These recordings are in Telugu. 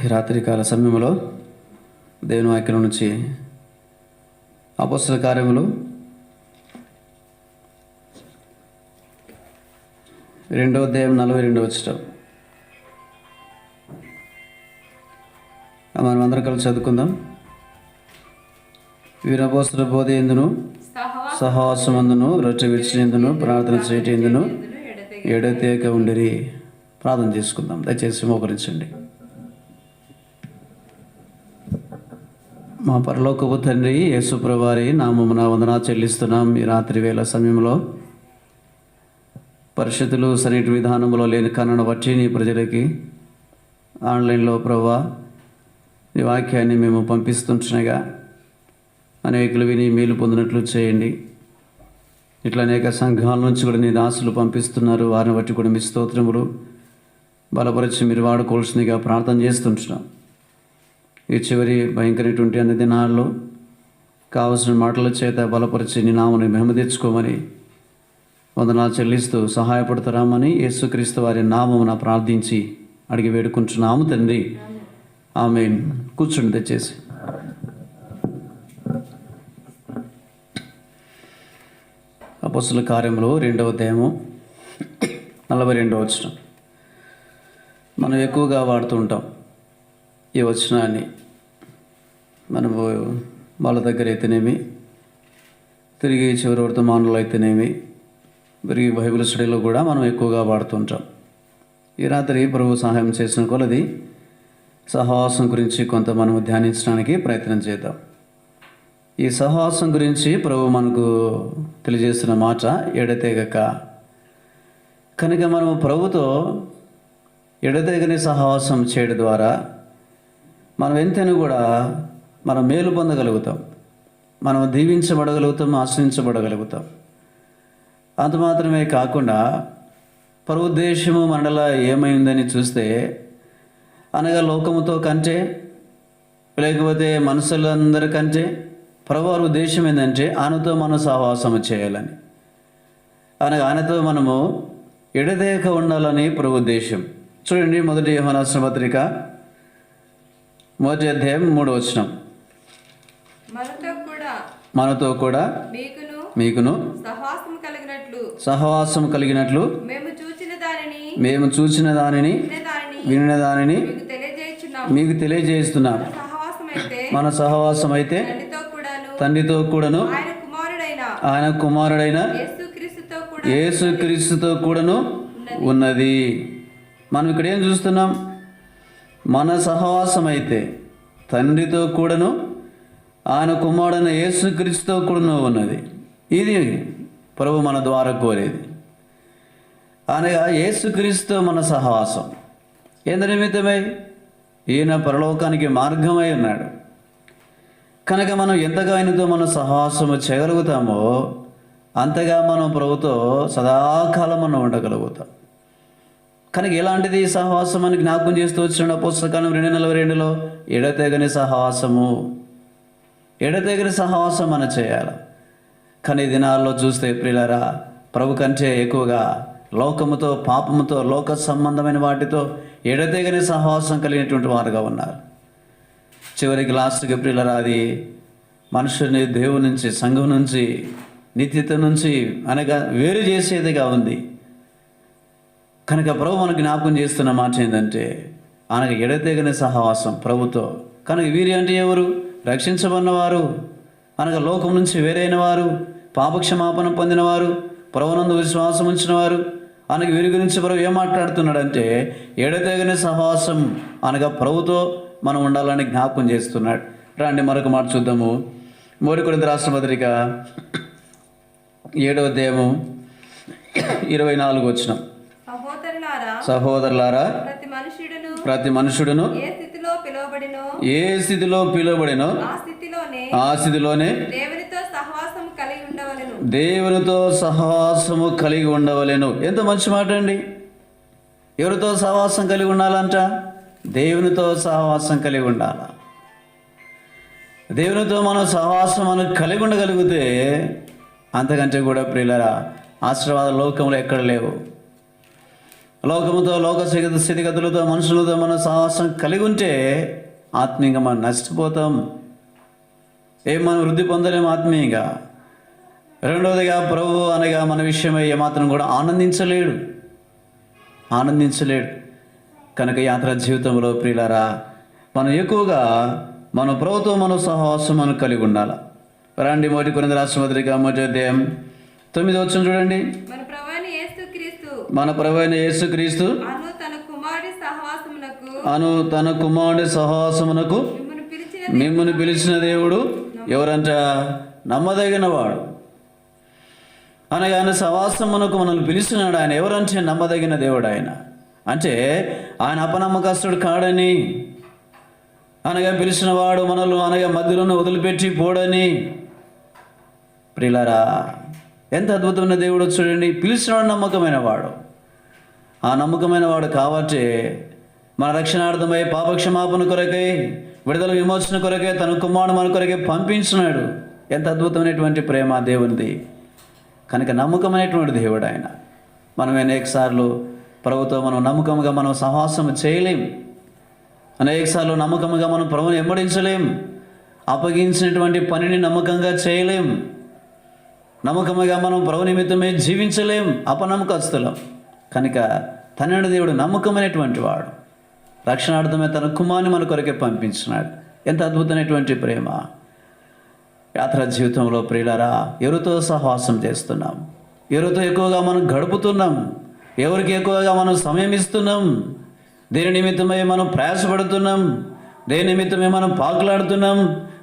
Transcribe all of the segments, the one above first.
ఈ రాత్రికాల సమయంలో దేవుని వాక్యం నుంచి అపొస్తలుల కార్యములు 2వ అధ్యాయం 42వ వచనం మనం అందరం కలిసి చదువుకుందాం. వీరు అపొస్తలుల బోధ యందును సహవాసమందును రొట్టె విరిచినందును ప్రార్థన చేయటందును ఎడతెగక ఉండిరి. ప్రార్థన చేసుకుందాం. దయచేసి మోకరించండి. మా పరలోకపు తండ్రి, యేసు ప్రభువారి నామమున వందనాలు చెల్లిస్తున్నాం. ఈ రాత్రి వేళ సమయంలో పరిస్థితులు సరైన విధానంలో లేని కారణం బట్టి నీ ప్రజలకి ఆన్లైన్లో ప్రభువా నీ వాక్యాన్ని మేము పంపిస్తుండగా అనేకులు విని మేలు పొందినట్లు చేయండి. ఇట్లా అనేక సంఘాల నుంచి కూడా నీ దాసులు పంపిస్తున్నారు. వారిని బట్టి కూడా మీ స్తోత్రములు బలపరిచి మీరు వాడుకోవాల్సిందిగా ప్రార్థన చేస్తుంటున్నాం. ఈ చివరి భయంకరమైనటువంటి అన్ని దినాల్లో కావలసిన మాటల చేత బలపరిచి నీ నామని మహిమ తెచ్చుకోమని వందనాలు చెల్లిస్తూ సహాయపడతారామని యేసుక్రీస్తు వారి నామమున ప్రార్థించి అడిగి వేడుకుంటున్నాము తండ్రి. ఆమేన్. కూర్చుండి తెచ్చేసి. అపొస్తలుల కార్యములు 2వ అధ్యాయము 42వ వచనం మనం ఎక్కువగా వాడుతూ ఉంటాం. ఈ వచనాన్ని మనము వాళ్ళ దగ్గర అయితేనేమి, తిరిగి చివరి వర్తమానంలో అయితేనేమి, తిరిగి బైబిల్ స్టడీలో కూడా మనం ఎక్కువగా వాడుతుంటాం. ఈ రాత్రి ప్రభు సహాయం చేసిన కొలది సహవాసం గురించి కొంత మనము ధ్యానించడానికి ప్రయత్నం చేద్దాం. ఈ సహవాసం గురించి ప్రభు మనకు తెలియజేస్తున్న మాట ఎడతెగక. కనుక మనము ప్రభుతో ఎడతెగని సహవాసం చేయడం ద్వారా మనం ఎంతైనా కూడా మనం మేలు పొందగలుగుతాం, మనం దీవించబడగలుగుతాం, ఆశ్రయించబడగలుగుతాం. అంత మాత్రమే కాకుండా ప్రభు ఉద్దేశము మనలో ఏమైందని చూస్తే, అనగా లోకముతో కంటే లేకపోతే మనుషులందరికంటే ప్రభు వారి ఉద్దేశం ఏంటంటే ఆయనతో మనం సహవాసము చేయాలని, అనగా ఆయనతో మనము ఎడతెగక ఉండాలని ప్రభు ఉద్దేశం. చూడండి, 1 యోహాను రాసిన పత్రిక 1వ అధ్యాయం 3వ వచనం. మనతో కూడా మీకును సహవాసం కలిగినట్లు మేము చూచిన దానిని వినిన దానిని మీకు తెలియజేస్తున్నాం. మన సహవాసం అయితే తండ్రితో కూడాను ఆయన కుమారుడైన యేసుక్రీస్తుతో కూడాను ఉన్నది. మనం ఇక్కడ ఏం చూస్తున్నాం? మన సహవాసం అయితే తండ్రితో కూడాను ఆయన కుమారుడైన యేసుక్రీస్తుతో కూడాను ఉన్నది. ఇది ప్రభు మన ద్వారా కోరేది. అనగా యేసుక్రీస్తుతో మన సహవాసం ఎందు నిమిత్తమై? ఈయన పరలోకానికి మార్గమై ఉన్నాడు. కనుక మనం ఎంతగా ఆయనతో మన సహవాసము చేయగలుగుతామో అంతగా మనం ప్రభుతో సదాకాలం మనం ఉండగలుగుతాం. కనుక ఎలాంటిది సహవాసం అని జ్ఞాపకం చేస్తూ వచ్చిన పుస్తకం 2:42లో ఎడతెగని సహవాసము, ఎడతెగని సహవాసం మనం చేయాలి. కానీ ఈ దినాల్లో చూస్తే ప్రియులారా, ప్రభు కంటే ఎక్కువగా లోకముతో, పాపముతో, లోక సంబంధమైన వాటితో ఎడతెగని సహవాసం కలిగినటువంటి వారుగా ఉన్నారు. చివరికి లాస్ట్కి ప్రియులారా, అది మనుషుని దేవుని నుంచి, సంఘం నుంచి, నిత్యత నుంచి అనగా వేరు చేసేదిగా ఉంది. కనుక ప్రభు మనకు జ్ఞాపకం చేస్తున్న మాట ఏంటంటే ఆయనకు ఎడతెగని సహవాసం ప్రభుతో. కనుక వీరి అంటే ఎవరు? రక్షించబడినవారు, అనగా లోకం నుంచి వేరైన వారు, పాపక్షమాపణ పొందినవారు, ప్రభునందు విశ్వాసం ఉంచిన వారు. అనగా వీరి గురించి ప్రభు ఏం మాట్లాడుతున్నాడంటే ఎడతెగని సహవాసం అనగా ప్రభుతో మనం ఉండాలని జ్ఞాపకం చేస్తున్నాడు. రండి మరొక మాట చూద్దాము. 1 కొరింథీ రాసిన పత్రిక 7వ అధ్యాయము 24వ వచనం. సహోదరులారా, ప్రతి మనుషుడును ఏ స్థితిలో పిలువబడినో ఆ స్థితిలోనే దేవునితో సహవాసము కలిగి ఉండవలెను. ఎంత మంచి మాట అండి! ఎవరితో సహవాసం కలిగి ఉండాలంట? దేవునితో సహవాసం కలిగి ఉండాలి. దేవునితో మనం సహవాసం మనం కలిగి ఉండగలిగితే అంతకంటే కూడా ప్రియులారా ఆశీర్వాద లోకంలో ఎక్కడ లేవు. లోకముతో, లోక స్థితిగతులతో, మనుషులతో మనం సహవాసం కలిగి ఉంటే ఆత్మీయంగా మనం నష్టపోతాం. మనం వృద్ధి పొందలేము ఆత్మీయంగా. రెండవదిగా, ప్రభు అనగా మన విషయమై ఏమాత్రం కూడా ఆనందించలేడు. కనుక యాత్ర జీవితంలో ప్రియులారా, మనం ఎక్కువగా మన ప్రభుత్వం, మన సహవాసం మనం కలిగి ఉండాలి. రండి, 1 కొరింథీ రాసిన పత్రిక 1వ అధ్యాయం 9వ వచనం చూడండి. మన ప్రభువైన యేసుక్రీస్తు అను తన కుమారుడి సహవాసమునకు మిమ్మును పిలిచిన దేవుడు ఎవరంట? నమ్మదగిన వాడు. అనగా ఆయన సహవాసమునకు మనల్ని పిలిచినాడు. ఆయన ఎవరంటే నమ్మదగిన దేవుడు. ఆయన అంటే ఆయన అపనమ్మకస్తుడు కాడని, అనగా పిలిచిన వాడు మనల్ని అనగా మధ్యలోనే వదిలిపెట్టి పోడని. ప్రియులారా, ఎంత అద్భుతమైన దేవుడు చూడండి. పిలిచినవాడు నమ్మకమైన వాడు. ఆ నమ్మకమైన వాడు కాబట్టి మన రక్షణార్థమై, పాపక్షమాపణ కొరకై, విడుదల విమోచన కొరకై తన కుమారుడు మన కొరకై పంపించినాడు. ఎంత అద్భుతమైనటువంటి ప్రేమ దేవునిది. కనుక నమ్మకమైనటువంటి దేవుడు ఆయన. మనం అనేకసార్లు ప్రభుతో మనం నమ్మకంగా మనం సహవాసం చేయలేం. అనేకసార్లు నమ్మకంగా మనం ప్రభుని వెంబడించలేం. అప్పగించినటువంటి పనిని నమ్మకంగా చేయలేం. నమ్మకంగా మనం ప్రభు నిమిత్తమే జీవించలేం. అపనమ్మకస్తులం. కనుక తండ్రి దేవుడు నమ్మకమైనటువంటి వాడు. రక్షణార్థమే తన కుమారుని మన కొరకే పంపించినాడు. ఎంత అద్భుతమైనటువంటి ప్రేమ. యాత్ర జీవితంలో ప్రియులారా, ఎవరితో సహవాసం చేస్తున్నాం? ఎవరితో ఎక్కువగా మనం గడుపుతున్నాం? ఎవరికి ఎక్కువగా మనం సమయం ఇస్తున్నాం? దేని నిమిత్తమై మనం ప్రయాసపడుతున్నాం? దేని నిమిత్తమే మనం పాకులాడుతున్నాం?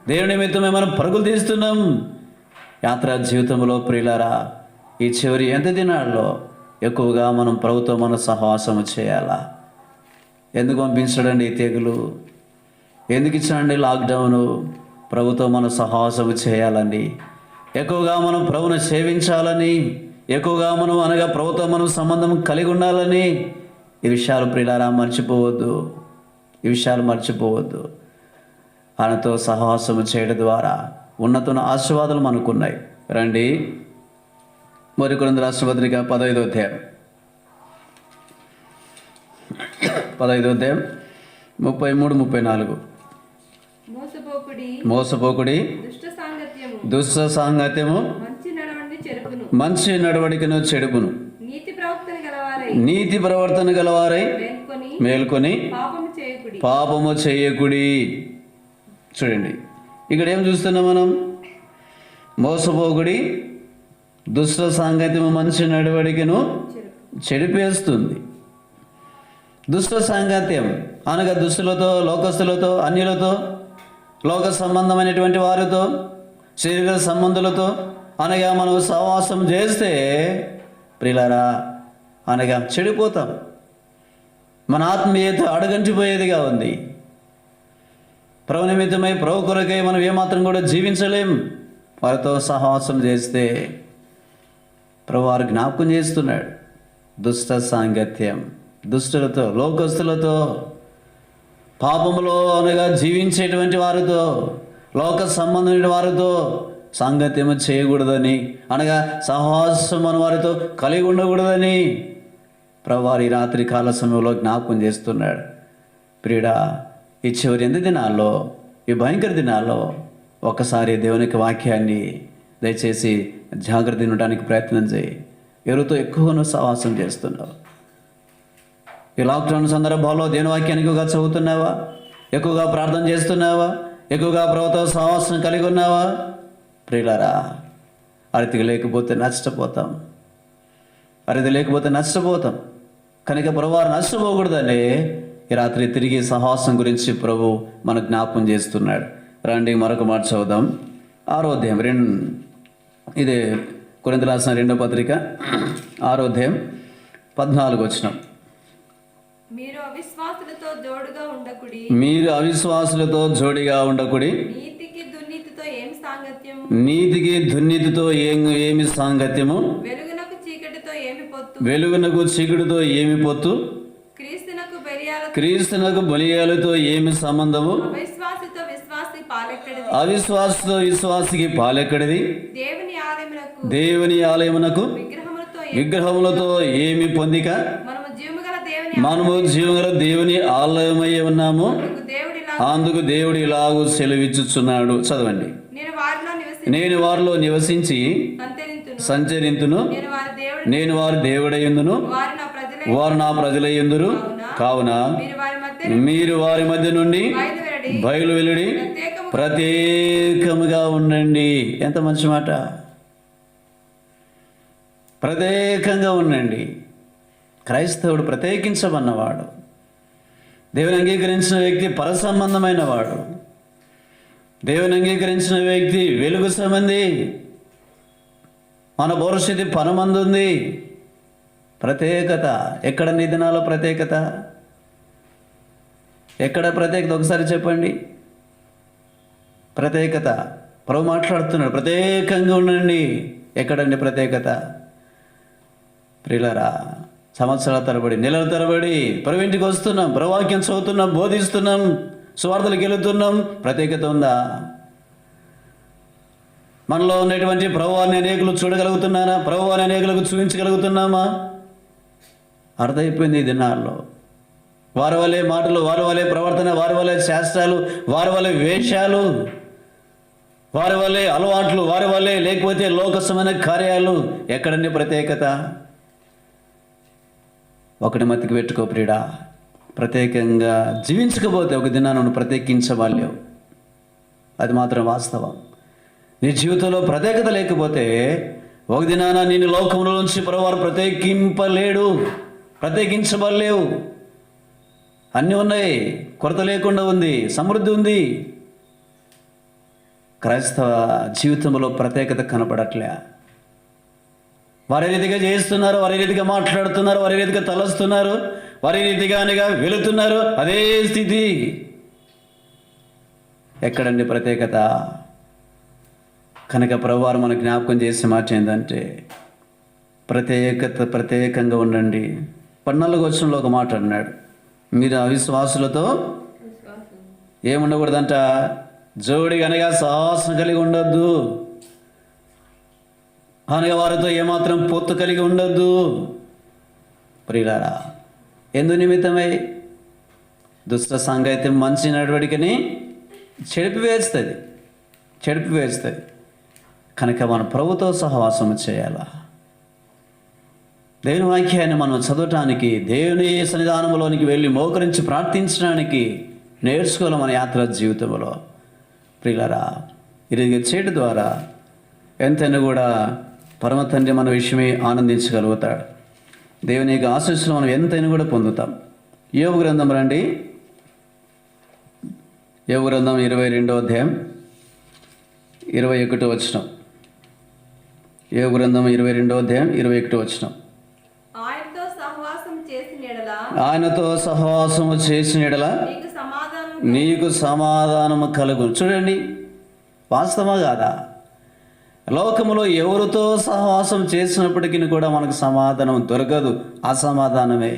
దేని నిమిత్తమే మనం పరుగులు తీస్తున్నాం? యాత్రా జీవితంలో ప్రియులారా, ఈ చివరి ఎంత దినాల్లో ఎక్కువగా మనం ప్రభుత్వం మన సహవాసము చేయాలా? ఎందుకు పంపించడండి ఈ తెగులు? ఎందుకు ఇచ్చాడండి లాక్డౌను? ప్రభుత్వం మన సహవాసము చేయాలని, ఎక్కువగా మనం ప్రభుని సేవించాలని, ఎక్కువగా మనం అనగా ప్రభుత్వం మనం సంబంధం కలిగి ఉండాలని. ఈ విషయాలు ప్రియులారా మర్చిపోవద్దు. ఆయనతో సహవాసము చేయడం ద్వారా ఉన్నతమైన ఆశీర్వాదాలు మనకున్నాయి. రండి, 1 కొరింథీ రాసిన పత్రిక 15వ అధ్యాయం 33-34. మోసపోకుడి, దుష్ట సాంగత్యము మంచి నడవడికను చెడుపును. నీతి ప్రవర్తన గలవారై మేల్కొని పాపము చేయకుడి. చూడండి, ఇక్కడ ఏం చూస్తున్నాం మనం? మోసపోకుడి, దుష్ట సాంగత్యము మంచి నడవడికను చెడిపేస్తుంది. దుష్ట సాంగత్యం అనగా దుష్టులతో, లోకస్తులతో, అన్యులతో, లోక సంబంధమైనటువంటి వారితో, శరీర సంబంధులతో అనగా మనం సహవాసం చేస్తే ప్రియులారా అనగా చెడిపోతాం. మన ఆత్మీయత అడుగంటిపోయేదిగా ఉంది. ప్రభు నిమిత్తమై, ప్రభు కొరకై మనం ఏమాత్రం కూడా జీవించలేం. వారితో సహవాసం చేస్తే ప్రభు వారు జ్ఞాపకం చేస్తున్నాడు. దుష్ట సాంగత్యం, దుష్టులతో, లోకస్తులతో, పాపములో అనగా జీవించేటువంటి వారితో, లోక సంబంధమైన వారితో సాంగత్యము చేయకూడదని, అనగా సహవాసం మన వారితో కలిగి ఉండకూడదని ప్రభు వారి రాత్రి కాల సమయంలో జ్ఞాపకం చేస్తున్నాడు. ప్రియుడా, ఈ చివరి 8 దినాల్లో, ఈ భయంకర దినాల్లో ఒక్కసారి దేవునికి వాక్యాన్ని దయచేసి జాగ్రత్త ఉండడానికి ప్రయత్నం చేయి. ఎవరితో ఎక్కువగా సహవాసం చేస్తున్నావు? ఈ లాక్డౌన్ సందర్భంలో దేవుని వాక్యాన్ని ఎక్కువగా చదువుతున్నావా? ఎక్కువగా ప్రార్థన చేస్తున్నావా? ఎక్కువగా ప్రభుతో సహవాసం కలిగి ఉన్నావా? ప్రియులారా, అరితిగా లేకపోతే నష్టపోతాం. కనుక ప్రభువారు నష్టపోకూడదని ఈ రాత్రి తిరిగి సహవాసం గురించి ప్రభు మన జ్ఞాపకం చేస్తున్నాడు. రండి, మరొక మాట చదువుదాం. 6వ అధ్యాయం, ఇదే కొరింథీ రాసిన 2వ పత్రిక 6వ అధ్యాయం 14వ వచనం. మీరు అవిశ్వాసులతో జోడిగా ఉండకుడి. నీతికి దుర్నీతితో ఏమి సాంగత్యము? వెలుగునకు చీకటితో ఏమి పొత్తు? క్రీస్తునకు బలియాలతో ఏమి సంబంధము? అవిశ్వాసతో విశ్వాసికి పాలెక్కడిది? దేవుని ఆలయమునకు విగ్రహములతో ఏమి పొందిక? మనము జీవగల దేవుని ఆలయమై ఉన్నాము, దేవుడిలా అందుకు దేవుడు ఇలాగూ సెలవిచ్చుచున్నాడు. చదవండి. నేను వారిలో నేను వారిలో నివసించి సంచరింతును, నేను వారి దేవుడి నేను వారి దేవుడయ్యుందును, వారు నా ప్రజలై వారు నా ప్రజలయ్యుందురు. కావున మీరు వారి మధ్య మీరు వారి మధ్య నుండి బయలు వెలుడి ప్రత్యేకముగా ఉండండి. ఎంత మంచి మాట! ప్రత్యేకంగా ఉండండి. క్రైస్తవుడు ప్రత్యేకించబన్నవాడు, దేవుని అంగీకరించిన వ్యక్తి పరసంబంధమైన వాడు, దేవుని అంగీకరించిన వ్యక్తి వెలుగు సంబంధి. మన భవిష్యత్తు పరమందుంది. ప్రత్యేకత ఎక్కడ? నీ దినాల్లో ప్రత్యేకత ఎక్కడ? ప్రత్యేకత ఒకసారి చెప్పండి. ప్రత్యేకత ప్రభు మాట్లాడుతున్నాడు, ప్రత్యేకంగా ఉండండి. ఎక్కడండి ప్రత్యేకత? ప్రియులారా, సంవత్సరాల తరబడి, నెలల తరబడి ప్రభు ఇంటికి వస్తున్నాం, ప్రవాక్యం చదువుతున్నాం, బోధిస్తున్నాం, సువార్తలకు వెళుతున్నాం. ప్రత్యేకత ఉందా? మనలో ఉన్నటువంటి ప్రభువాన్ని అనేకులు చూడగలుగుతున్నారా? ప్రభువాన్ని అనేకులకు చూపించగలుగుతున్నామా? అర్థమైపోయింది ఈ దినాల్లో. వారి వల్లే మాటలు, వారి వల్లే ప్రవర్తన, వారి వల్లే శాస్త్రాలు, వారి వల్లే వేషాలు, వారి వల్లే అలవాట్లు, వారి వల్లే లేకపోతే లోకసమైన కార్యాలు. ఎక్కడండి ప్రత్యేకత? ఒకటి మతికి పెట్టుకో ప్రియుడా, ప్రత్యేకంగా జీవించకపోతే ఒక దినాన్ని ప్రత్యేకించవాలేవు. అది మాత్రం వాస్తవం. నీ జీవితంలో ప్రత్యేకత లేకపోతే ఒక దినాన నేను లోకంలో నుంచి ప్రభువారు ప్రత్యేకింపలేడు, ప్రత్యేకించబడలేవు. అన్నీ ఉన్నాయి, కొరత లేకుండా ఉంది, సమృద్ధి ఉంది. క్రైస్తవ జీవితంలో ప్రత్యేకత కనపడట్లే. వారి రీతిగా చేస్తున్నారు, వారి రీతిగా మాట్లాడుతున్నారు, వారి రీతిగా తలస్తున్నారు, వారి రీతిగానిగా వెళుతున్నారు. అదే స్థితి. ఎక్కడండి ప్రత్యేకత? కనుక ప్రభువారు మనకు జ్ఞాపకం చేసే మాట ఏంటంటే ప్రత్యేకంగా ఉండండి. 14వ వచనంలో ఒక మాట అన్నాడు, మీరు అవిశ్వాసులతో ఏముండకూడదంట? జోడి అనగా సాహసం కలిగి ఉండొద్దు, అనగా వారితో ఏమాత్రం పొత్తు కలిగి ఉండొద్దు. ప్రియులారా, ఎందు నిమిత్తమై? దుష్ట సాంగత్యం మంచి నడవడికని చెడిపివేస్తుంది. కనుక మన ప్రభుతో సహవాసము చేయాలా? దేవుని వాక్యాన్ని మనం చదవటానికి, దేవుని సన్నిధానంలోనికి వెళ్ళి మోకరించి ప్రార్థించడానికి నేర్చుకోవాలి మన యాత్ర జీవితంలో. ప్రియులారా, ఇది చేయడం ద్వారా ఎంతైనా కూడా పరమ తండ్రి మన విషయమే ఆనందించగలుగుతాడు. దేవుని యొక్క ఆశీస్సులు మనం ఎంతైనా కూడా పొందుతాం. యోబు గ్రంథం రండి. యోబు గ్రంథం 22వ అధ్యాయం 21వ వచనం. యోబు గ్రంథం 22వ అధ్యాయం 21వ వచనం. ఆయనతో సహవాసము చేసిన యెడల నీకు సమాధానము కలుగును. చూడండి, వాస్తవమా కాదా? లోకములో ఎవరితో సహవాసం చేసినప్పటికీ కూడా మనకు సమాధానం దొరకదు, అసమాధానమే.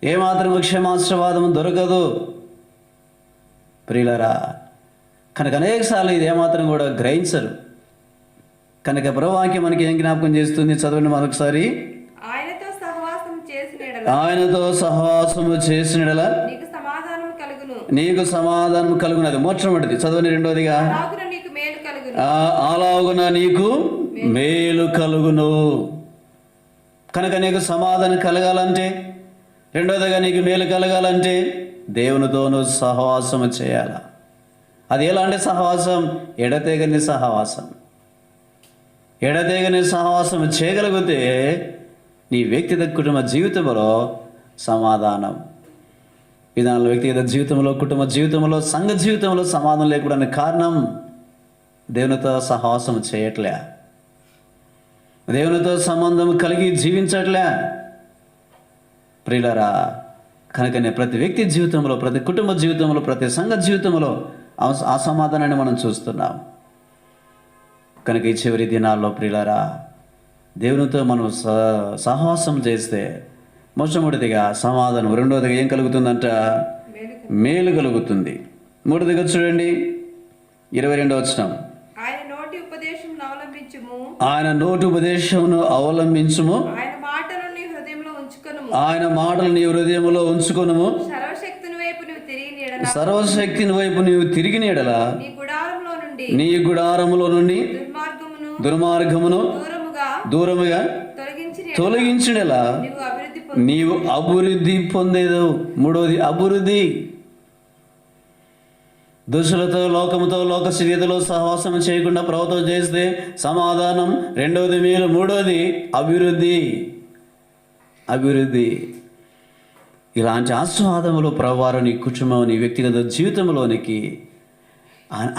ఏమాత్రం క్షమాశ్రవాదము దొరకదు. ప్రియులరా, కనుక అనేకసార్లు ఇది ఏమాత్రం కూడా గ్రహించరు. కనుక ప్రభువాక్యం మనకి ఏం జ్ఞాపకం చేస్తుంది? చదవండి మరొకసారి. ఆయనతో సహవాసము చేసిన యెడల నీకు సమాధానం కలుగును. అది మొట్టమొదటిది. చదవండి. రెండోదిగా, అలాగున నీకు మేలు కలుగును. కనుక నీకు సమాధానం కలగాలంటే, రెండోదిగా నీకు మేలు కలగాలంటే దేవునితోనూ సహవాసము చేయాల. అది ఎలాంటి సహవాసం? ఎడతెగని సహవాసం. ఎడతెగని సహవాసం చేయగలిగితే నీ వ్యక్తిగత కుటుంబ జీవితంలో సమాధానం, విధానంలో వ్యక్తిగత జీవితంలో, కుటుంబ జీవితంలో, సంఘ జీవితంలో సమాధానం లేకపోవడానికి కారణం దేవునితో సహవాసం చేయట్లే, దేవునితో సంబంధం కలిగి జీవించట్లే. ప్రియులారా, కనుకనే ప్రతి వ్యక్తి జీవితంలో, ప్రతి కుటుంబ జీవితంలో, ప్రతి సంఘ జీవితంలో అసమాధానాన్ని మనం చూస్తున్నాం. కనుక ఈ చివరి దినాల్లో ప్రియులారా, దేవునితో మనం సహవాసం చేస్తే మొట్టమొదటిగా సమాధానం, రెండవదిగా ఏం కలుగుతుందంట? మేలు కలుగుతుంది. మూడవదిగా చూడండి 22వ వచనం. ఆయన నోటి ఉపదేశమును అవలంబించుము, ఉంచుకొనుము. ఆయన మాటలు నీ హృదయంలో ఉంచుకొనుము. సర్వశక్తుని వైపు నువ్వు తిరిగి నీడల సర్వశక్తిని వైపు నీవు తిరిగిన యెడల నీ గుడారంలో నుండి నీ గుడారములో నుండి దుర్మార్గమును దూరముగా తొలగించినలా నీవు అభివృద్ధి పొందేదు. మూడోది అభివృద్ధి. దుష్టులతో లోకముతో లోక స్థితిలో సహవాసం చేయకుండా ప్రభుత్వం చేస్తే సమాధానం. రెండవది మేలు. మూడోది అభివృద్ధి. అభివృద్ధి. ఇలాంటి ఆశీర్వాదములు ప్రభువారు నీ కుటుంబం నీ వ్యక్తిగత జీవితంలోనికి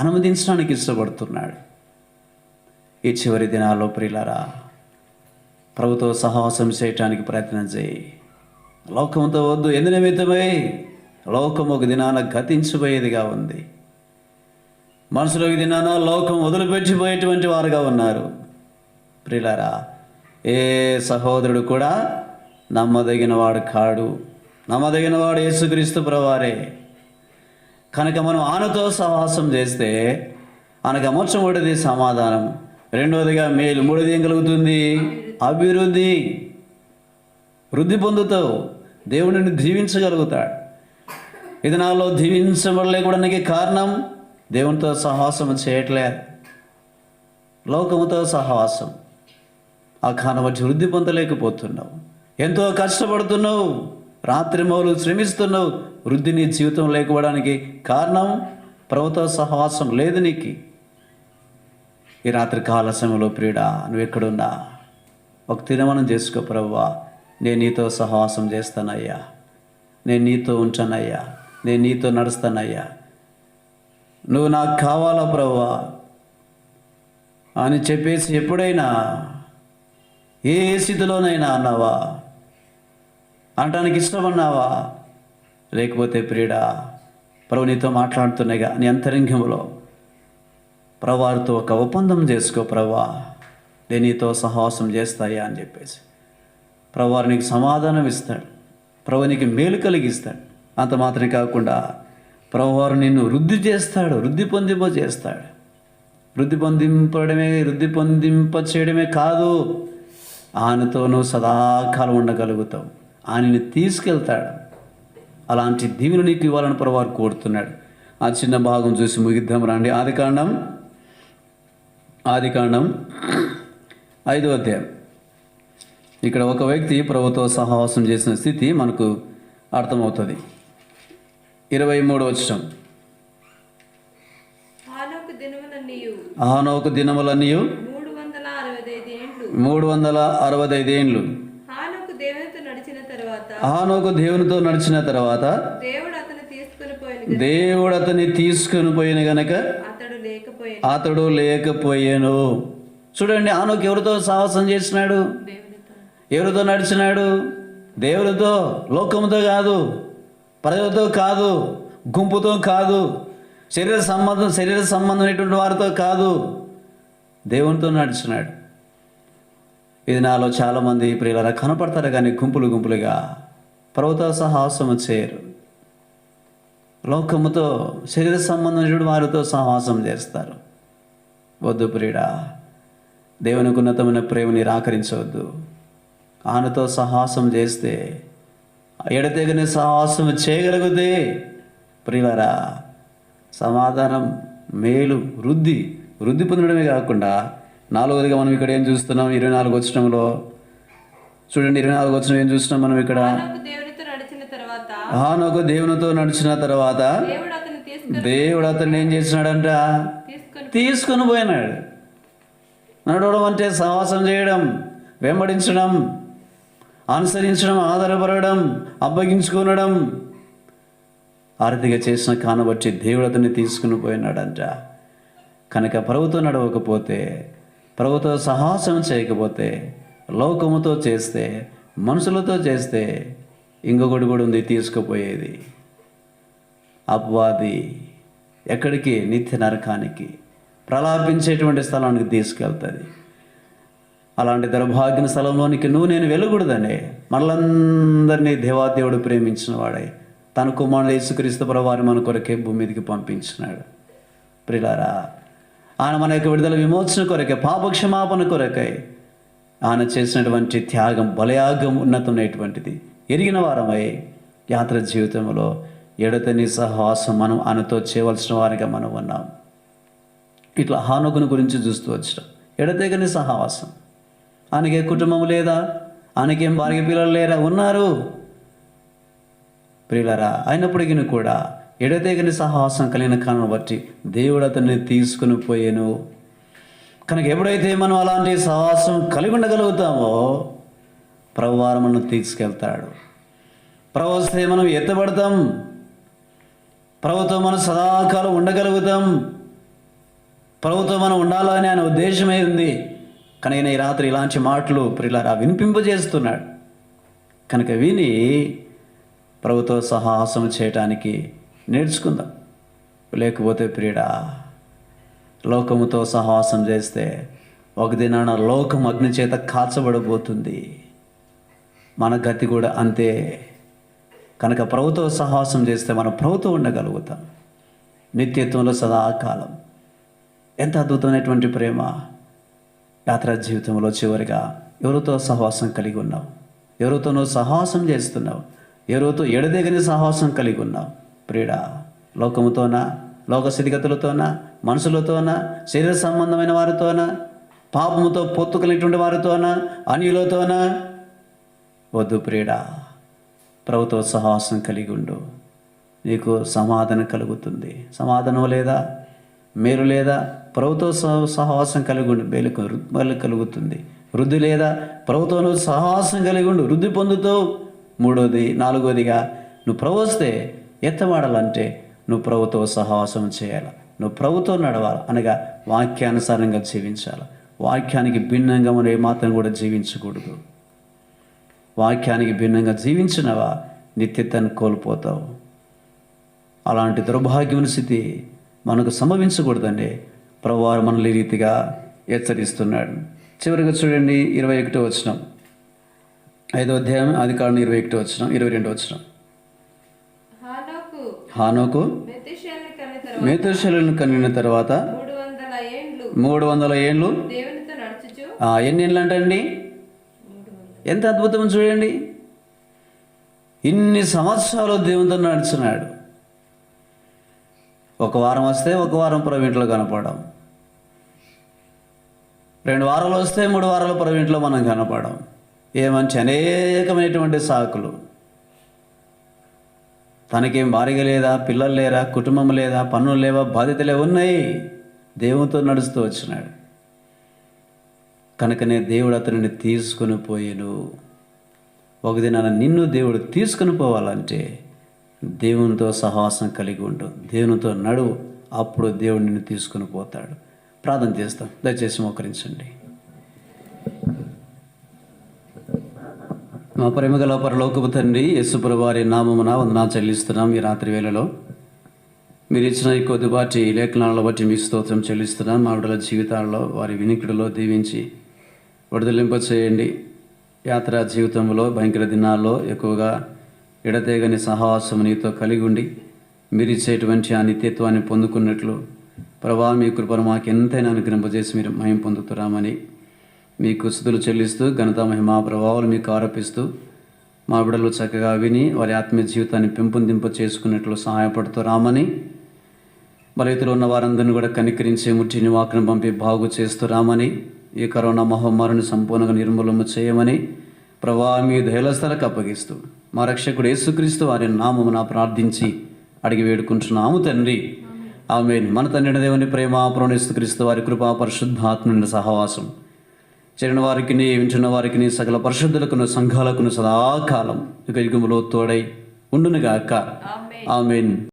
అనుమతించడానికి ఇష్టపడుతున్నాడు. ఈ చివరి దినాల్లో ప్రియులారా, ప్రభుతో సహవాసం చేయటానికి ప్రయత్నం చేయి. లోకంతో వద్దు. ఎందు నిమిత్తమై లోకం ఒక దినాన గతించిపోయేదిగా ఉంది. మనుషులు ఒక దినాన లోకం వదిలిపెట్టిపోయేటువంటి వారుగా ఉన్నారు. ప్రియులారా, ఏ సహోదరుడు కూడా నమ్మదగిన వాడు కాడు. నమ్మదగిన వాడు యేసుక్రీస్తు ప్రభువారే. కనుక మనం ఆయనతో సహవాసం చేస్తే ఆయనకు మొట్టమొదటిది సమాధానం, రెండవదిగా మేలు, మూడోది ఏం కలుగుతుంది? అభివృద్ధి. వృద్ధి పొందుతావు. దేవుడిని దీవించగలుగుతాడు. ఇది నాలో దీవించబడలేకూడానికి కారణం దేవునితో సహవాసం చేయట్లే, లోకముతో సహవాసం. ఆ కారణం వచ్చి వృద్ధి పొందలేకపోతున్నావు. ఎంతో కష్టపడుతున్నావు, రాత్రి మౌలు శ్రమిస్తున్నావు. వృద్ధి నీ జీవితం లేకపోవడానికి కారణం ప్రభుతో సహవాసం లేదు నీకు. ఈ రాత్రి కాల సమయంలో ప్రియుడా, నువ్వు ఎక్కడున్నా ఒక తీర్మానం చేసుకో. ప్రభువా, నేను నీతో సహవాసం చేస్తానయ్యా, నేను నీతో ఉంటానయ్యా, నేను నీతో నడుస్తానయ్యా, నువ్వు నాకు కావాలా ప్రభువా అని చెప్పేసి ఎప్పుడైనా ఏ స్థితిలోనైనా అన్నావా? అనటానికి ఇష్టమన్నావా? లేకపోతే ప్రియుడా, ప్రభు నీతో మాట్లాడుతున్నాయిగా నీ అంతరంగంలో ప్రభువారితో ఒక ఒప్పందం చేసుకో. ప్రభువా, నేను నీతో సహవాసం చేస్తాయా అని చెప్పేసి ప్రభువారు నీకు సమాధానం ఇస్తాడు. ప్రభు నీకు మేలు కలిగిస్తాడు. అంత మాత్రమే కాకుండా ప్రభువారు నిన్ను వృద్ధి చేస్తాడు, వృద్ధి పొందింప చేస్తాడు. వృద్ధి పొందింప చేయడమే కాదు, ఆయనతో నువ్వు సదాకాలం ఉండగలుగుతావు. ఆయనని తీసుకెళ్తాడు. అలాంటి దీవులు నీకు ఇవ్వాలని ప్రభువారు కోరుతున్నాడు. ఆ చిన్న భాగం చూసి ముగిద్దాం రండి. ఆదికాండం 5వ అధ్యాయం. ఇక్కడ ఒక వ్యక్తి ప్రభుతో సహవాసం చేసిన స్థితి మనకు అర్థమవుతుంది. 23వ వచనం. హానోకు దినములన్నీయు 365 ఏండ్లు. హానోకు దేవునితో నడిచిన తర్వాత దేవుడు అతన్ని తీసుకుని పోయిన గనక అతడు లేకపోయాను. చూడండి, హానోకు ఎవరితో సహవాసం చేసినాడు? ఎవరితో నడిచినాడు? దేవుడితో. లోకముతో కాదు, ప్రజలతో కాదు, గుంపుతో కాదు, శరీర సంబంధమైనటువంటి వారితో కాదు, దేవునితో నడిచినాడు. ఇది నాలో చాలామంది ప్రియులారా కనపడతారు, కానీ గుంపులుగా ప్రభుతో సహవాసం చేయరు. లోకముతో శరీర సంబంధమైనటువంటి వారితో సహవాసం చేస్తారు. వద్దు ప్రియుడా, దేవునికి ఉన్నతమైన ప్రేమని నిరాకరించవద్దు. ఆయనతో సహవాసం చేస్తే, ఎడతెగని సహవాసం చేయగలిగితే ప్రియులారా సమాధానం, మేలు, వృద్ధి పొందడమే కాకుండా 4వదిగా మనం ఇక్కడ ఏం చూస్తున్నాం? 24 వచనంలో చూడండి. 24 వచనం ఏం చూస్తున్నాం మనం ఇక్కడ? హానోకు దేవునితో నడిచిన తర్వాత దేవుడు అతన్ని ఏం చేసినాడంట? తీసుకొని పోయినాడు. నడవడం అంటే సహవాసం చేయడం, వెంబడించడం, అనుసరించడం, ఆధారపడడం, అప్పగించుకోనడం. ఆరతిగా చేసిన కానబట్టి దేవుడు అతన్ని తీసుకుని పోయినాడంట. కనుక ప్రభుతో నడవకపోతే, ప్రభుతో సహవాసం చేయకపోతే, లోకముతో చేస్తే, మనుషులతో చేస్తే ఇంకొకటి కూడా ఉంది, తీసుకుపోయేది. అపవాది ఎక్కడికి? నిత్య నరకానికి, ప్రలాపించేటువంటి స్థలానికి తీసుకెళ్తుంది. అలాంటి దౌర్భాగ్య స్థలంలోనికి నేను వెళ్ళకూడదనే మనలందరినీ దేవాదేవుడు ప్రేమించిన వాడే తన కుమారుడు యేసుక్రీస్తు ప్రభువారిని మన కొరకే భూమి మీదకి పంపించినాడు. ప్రియులారా, ఆయన మన యొక్క విడుదల విమోచన కొరకే, పాపక్షమాపణ కొరకై ఆయన చేసినటువంటి త్యాగం, బలయాగం ఉన్నతమైనటువంటిది. ఎరిగిన వారమై యాత్ర జీవితంలో ఎడతెగని సహవాసం మనం ఆయనతో చేయవలసిన వారిగా మనం ఉన్నాం. ఇట్లా హానోకుని గురించి చూస్తూ వచ్చినాం. ఎడతెగని సహవాసం. ఆయనకే కుటుంబం లేదా? ఆయనకేం భార్య పిల్లలు లేరా? ఉన్నారు ప్రియులారా. అయినప్పటికీ కూడా ఎడతెగని సహవాసం కలిగిన కారణం బట్టి దేవుడు అతన్ని తీసుకుని పోయాను. కనుక ఎప్పుడైతే మనం అలాంటి సహవాసం కలిగి ఉండగలుగుతామో ప్రభువారు మనం తీసుకెళ్తాడు. ప్రభు వస్తే మనం ఎత్తబడతాం. ప్రభుతో మనం సదాకాలం ఉండగలుగుతాం. ప్రభుతో మనం ఉండాలని ఆయన ఉద్దేశమే ఉంది. కనుక ఈ రాత్రి ఇలాంటి మాటలు ప్రియులారా వినిపింపజేస్తున్నాడు. కనుక విని ప్రభుతో సహవాసం చేయటానికి నేర్చుకుందాం. లేకపోతే ప్రియుడా, లోకముతో సహవాసం చేస్తే ఒక దినాన లోకం అగ్ని చేత కాల్చబడబోతుంది. మన గతి కూడా అంతే. కనుక ప్రభుతో సహవాసం చేస్తే మనం ప్రభుతో ఉండగలుగుతాం నిత్యత్వంలో సదాకాలం. ఎంత అద్భుతమైనటువంటి ప్రేమ! యాత్రా జీవితంలో చివరిగా ఎవరితో సహవాసం కలిగి ఉన్నావు? ఎవరితోనో సహవాసం చేస్తున్నావు? ఎవరితో ఎడదెగని సహవాసం కలిగి ఉన్నావు? ప్రియుడా, లోకముతోనా, లోక స్థితిగతులతోనా, మనుషులతోనా, శరీర సంబంధమైన వారితోనా, పాపముతో పొత్తు కలిగినటువంటి వారితోనా, అన్యులతోనా? వద్దు ప్రియుడా, ప్రభుతో సహవాసం కలిగి ఉండు. నీకు సమాధానం కలుగుతుంది. సమాధానం లేదా, మేలు లేదా? ప్రభుతో సహవాసం కలిగి ఉండు, మేలు కలుగుతుంది. వృద్ధి లేదా? ప్రభుతో సహవాసం కలిగి ఉండు, వృద్ధి పొందుతావు. మూడోది, నాలుగోదిగా నువ్వు ప్రభు వస్తే ఎత్తవాడాలంటే నువ్వు ప్రభుతో సహవాసం చేయాలి. నువ్వు ప్రభుతో నడవాలి, అనగా వాక్యానుసారంగా జీవించాలి. వాక్యానికి భిన్నంగా మనం ఏమాత్రం కూడా జీవించకూడదు. వాక్యానికి భిన్నంగా జీవించినవా నిత్యత్వాన్ని కోల్పోతావు. అలాంటి దుర్భాగ్యమైన స్థితి మనకు సంభవించకూడదండి ప్రభువారు మనల్ని ఈ రీతిగా హెచ్చరిస్తున్నాడు. చివరిగా చూడండి 21వ వచనం, 5వ అధ్యాయం ఆదికాండం 21వ వచనం, 22వ వచనం. హానోకు మెతూషెలను కనిన తర్వాత 300 ఏండ్లు ఎన్ని ఏండ్లు అంటండి? ఎంత అద్భుతం చూడండి. ఇన్ని సంవత్సరాలు దేవునితో నడుచున్నాడు. ఒక వారం వస్తే ఒక వారం ప్రభు ఇంట్లో కనపడడం, 2 వారాలు వస్తే 3 వారాలు ప్రభు ఇంట్లో మనం కనపడడం. ఏమంచి అనేకమైనటువంటి సాకులు. తనకేం భార్య లేదా, పిల్లలు లేరా, కుటుంబం లేదా, పన్నులు లేవా, బాధ్యతలే ఉన్నాయి. దేవునితో నడుస్తూ వచ్చినాడు. కనుకనే దేవుడు అతనిని తీసుకుని పోయాను. ఒక దినాన నిన్ను దేవుడు తీసుకుని పోవాలంటే దేవునితో సహవాసం కలిగి ఉండు, దేవునితో నడువు. అప్పుడు దేవుడు నిన్ను తీసుకుని పోతాడు. ప్రార్థన చేస్తాం. దయచేసి మోకరించండి. మా ప్రేమగల పరలోకపు తండ్రి, యేసుప్రభువు వారి నామమున వందనాలు చెల్లిస్తున్నాం. ఈ రాత్రి వేళలో మీరు ఇచ్చిన ఈ కొద్దిపాటి లేఖనాలను బట్టి మీకు స్తోత్రం చెల్లిస్తున్నాం. మా బిడ్డల జీవితాల్లో వారి వినికిడిలో దీవించి విడుదలింప చేయండి. యాత్రా జీవితంలో భయంకర దినాల్లో ఎక్కువగా ఎడతెగని సహవాసం నీతో కలిగి ఉండి మీరు ఇచ్చేటువంటి ఆ నిత్యత్వాన్ని పొందుకున్నట్లు ప్రభా మీ కృపను మాకు ఎంతైనా అనుగ్రహింపజేసి మీరు మహిమ పొందుతున్నామని మీకు స్తుతులు చెల్లిస్తూ ఘనత మహిమా ప్రభావాలు మీకు ఆరోపిస్తూ మా బిడ్డలు చక్కగా విని వారి ఆత్మీయ జీవితాన్ని పెంపొందింప చేసుకున్నట్లు సహాయపడుతున్నామని, బలైతులు ఉన్న వారందరినీ కూడా కనికరించి ముట్టిని వాక్ను పంపి బాగు చేస్తున్నామని, ఈ కరోనా మహమ్మారిని సంపూర్ణంగా నిర్మూలన చేయమని ప్రభా మీ దయలస్థలకు అప్పగిస్తూ మా రక్షకుడు యేసుక్రీస్తు వారి నామమున ప్రార్థించి అడిగి వేడుకుంటున్నాము తండ్రి. ఆమేన్. మన తండ్రి దేవుని ప్రేమ, ప్రభువైన యేసుక్రీస్తు వారి కృపా, పరిశుద్ధాత్మ సహవాసం చేరిన వారికి, వింటున్న వారికి, సకల పరిశుద్ధులకును సంఘాలకును సదాకాలం యుగ యుగములో తోడై ఉండునుగాక. ఆమేన్.